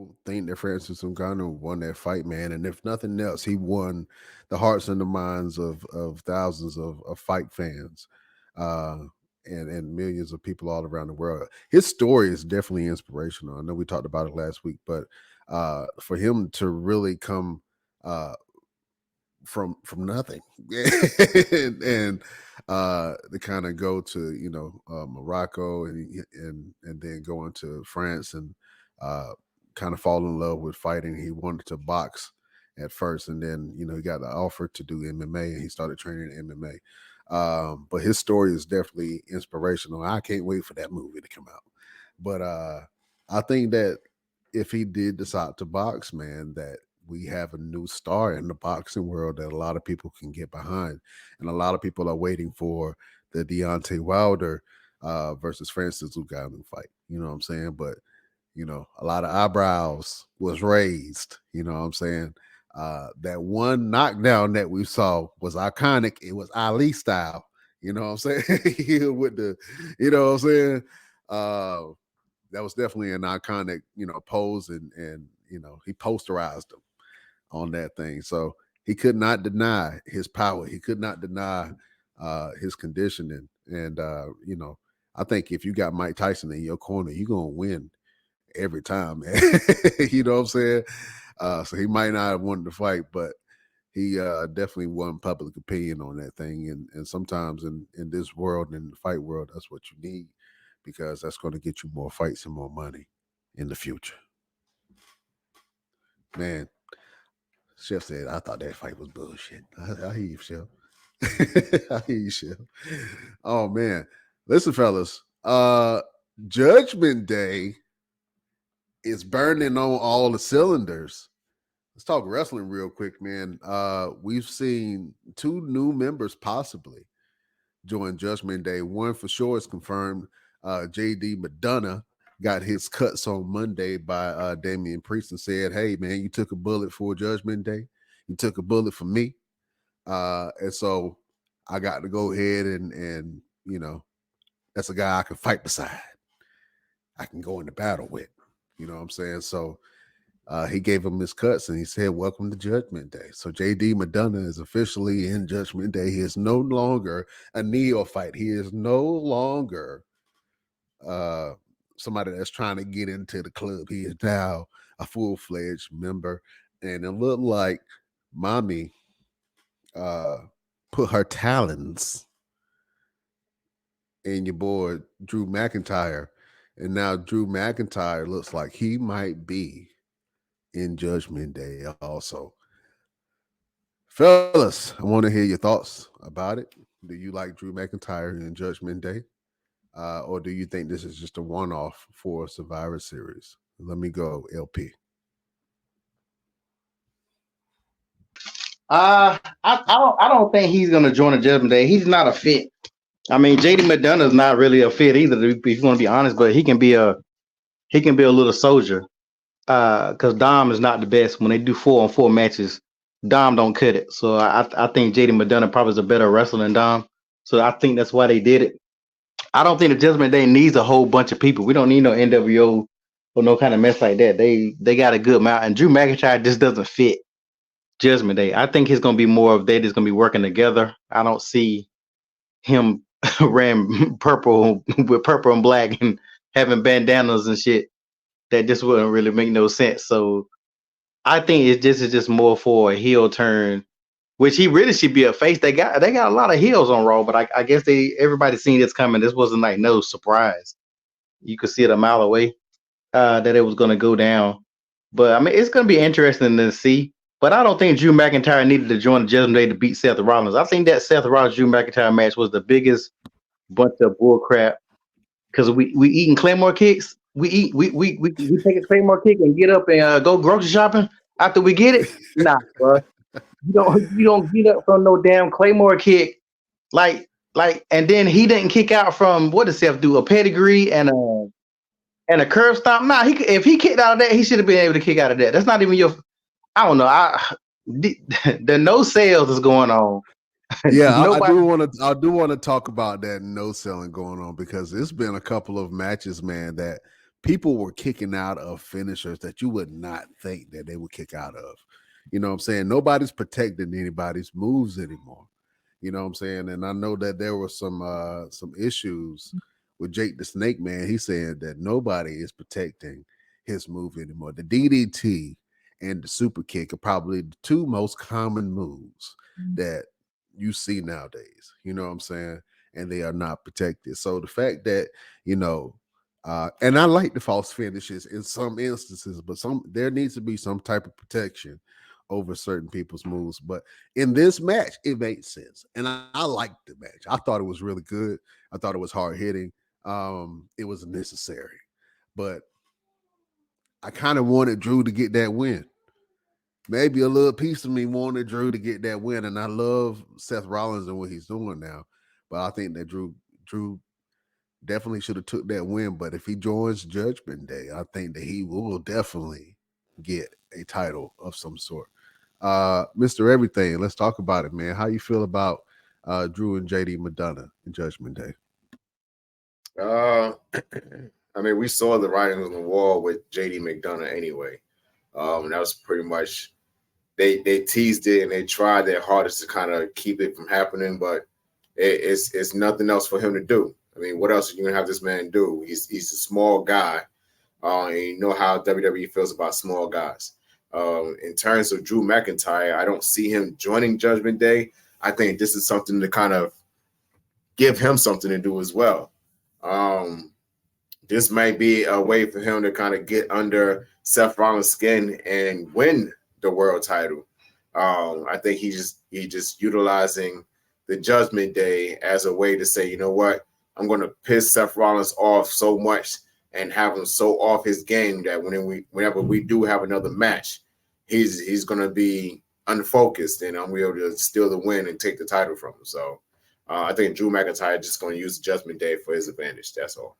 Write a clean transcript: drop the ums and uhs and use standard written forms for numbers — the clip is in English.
people think that Francis Ngannou won that fight, man. And if nothing else, he won the hearts and the minds of thousands of fight fans, uh, and millions of people all around the world. His story is definitely inspirational. I know we talked about it last week, but for him to really come from nothing and to kind of go to Morocco and then go into France and kind of fall in love with fighting. He wanted to box at first, and then he got the offer to do MMA, and he started training in MMA. But his story is definitely inspirational. I can't wait for that movie to come out. But I think that if he did decide to box, man, that we have a new star in the boxing world that a lot of people can get behind. And a lot of people are waiting for the Deontay Wilder versus Francis Ngannou fight. You know what I'm saying? But, a lot of eyebrows was raised. You know what I'm saying? That one knockdown that we saw was iconic. It was Ali style. You know what I'm saying? With the, you know what I'm saying? That was definitely an iconic, pose, and he posterized them on that thing. So he could not deny his power. He could not deny his conditioning. And I think if you got Mike Tyson in your corner, you're gonna win every time, man. You know what I'm saying? So he might not have wanted to fight, but he definitely won public opinion on that thing. And sometimes in this world, in the fight world, that's what you need, because that's going to get you more fights and more money in the future. Man, Chef said, I thought that fight was bullshit. I hear you, Chef. I hear you, Chef. Oh, man. Listen, fellas, Judgment Day is burning on all the cylinders. Let's talk wrestling real quick, man. We've seen 2 new members possibly join Judgment Day. One for sure is confirmed. JD Madonna got his cuts on Monday by Damian Priest and said, hey, man, you took a bullet for Judgment Day. You took a bullet for me. And so I got to go ahead and that's a guy I can fight beside. I can go into battle with. You know what I'm saying? So he gave him his cuts and he said, welcome to Judgment Day. So JD Madonna is officially in Judgment Day. He is no longer a neophyte. He is no longer somebody that's trying to get into the club. He is now a full-fledged member. And it looked like Mommy put her talons in your boy Drew McIntyre. And now Drew McIntyre looks like he might be in Judgment Day also. Fellas, I want to hear your thoughts about it. Do you like Drew McIntyre in Judgment Day? Or do you think this is just a one-off for Survivor Series? Let me go, LP. I don't think he's gonna join the Judgment Day. He's not a fit. I mean, JD McDonough's not really a fit either, if you want to be honest. But he can be a little soldier. Because Dom is not the best. When they do 4-on-4 matches, Dom don't cut it. So I think JD McDonough probably is a better wrestler than Dom. So I think that's why they did it. I don't think the Judgment Day needs a whole bunch of people. We don't need no NWO or no kind of mess like that. They got a good amount. And Drew McIntyre just doesn't fit Judgment Day. I think it's going to be more of they just going to be working together. I don't see him wearing purple with purple and black and having bandanas and shit. That just wouldn't really make no sense. So I think it's just more for a heel turn, which he really should be a face. They got a lot of heels on Raw, but I guess everybody seen this coming. This wasn't like no surprise. You could see it a mile away that it was going to go down. But I mean, it's going to be interesting to see. But I don't think Drew McIntyre needed to join the Judgment Day to beat Seth Rollins. I think that Seth Rollins Drew McIntyre match was the biggest bunch of bull crap because we eating Claymore kicks. We take a Claymore kick and get up and go grocery shopping after we get it. Nah, bro. You don't get up from no damn Claymore kick. Like, and then he didn't kick out from what does Seth do? A pedigree and a curve stomp. Nah, if he kicked out of that, he should have been able to kick out of that. That's not even your. I don't know. The no sales is going on. Yeah, I do want to talk about that no selling going on because it's been a couple of matches, man, that people were kicking out of finishers that you would not think that they would kick out of. You know what I'm saying? Nobody's protecting anybody's moves anymore. You know what I'm saying? And I know that there were some issues with Jake the Snake Man. He said that nobody is protecting his move anymore. The DDT and the super kick are probably the two most common moves that you see nowadays. You know what I'm saying? And they are not protected. So the fact that, you know, and I like the false finishes in some instances, but there needs to be some type of protection over certain people's moves. But in this match, it made sense, and I liked the match. I thought it was really good. I thought it was hard hitting. It was necessary, but I kind of wanted Drew to get that win. Maybe a little piece of me wanted Drew to get that win, and I love Seth Rollins and what he's doing now. But I think that Drew definitely should have took that win. But if he joins Judgment Day, I think that he will definitely get a title of some sort. Mr. Everything, let's talk about it, man. How you feel about Drew and JD Madonna in Judgment Day? Uh, I mean, we saw the writing on the wall with JD McDonough anyway. That was pretty much they teased it and they tried their hardest to kind of keep it from happening, but it's nothing else for him to do. I mean, what else are you gonna have this man do? He's a small guy, and you know how WWE feels about small guys. In terms of Drew McIntyre, I don't see him joining Judgment Day. I think this is something to kind of give him something to do as well. Um, this might be a way for him to kind of get under Seth Rollins' skin and win the world title. I think he just utilizing the Judgment Day as a way to say, you know what, I'm going to piss Seth Rollins off so much and have him so off his game that whenever we do have another match, he's going to be unfocused and I'm able to steal the win and take the title from him. So I think Drew McIntyre is just going to use the Judgment Day for his advantage. That's all.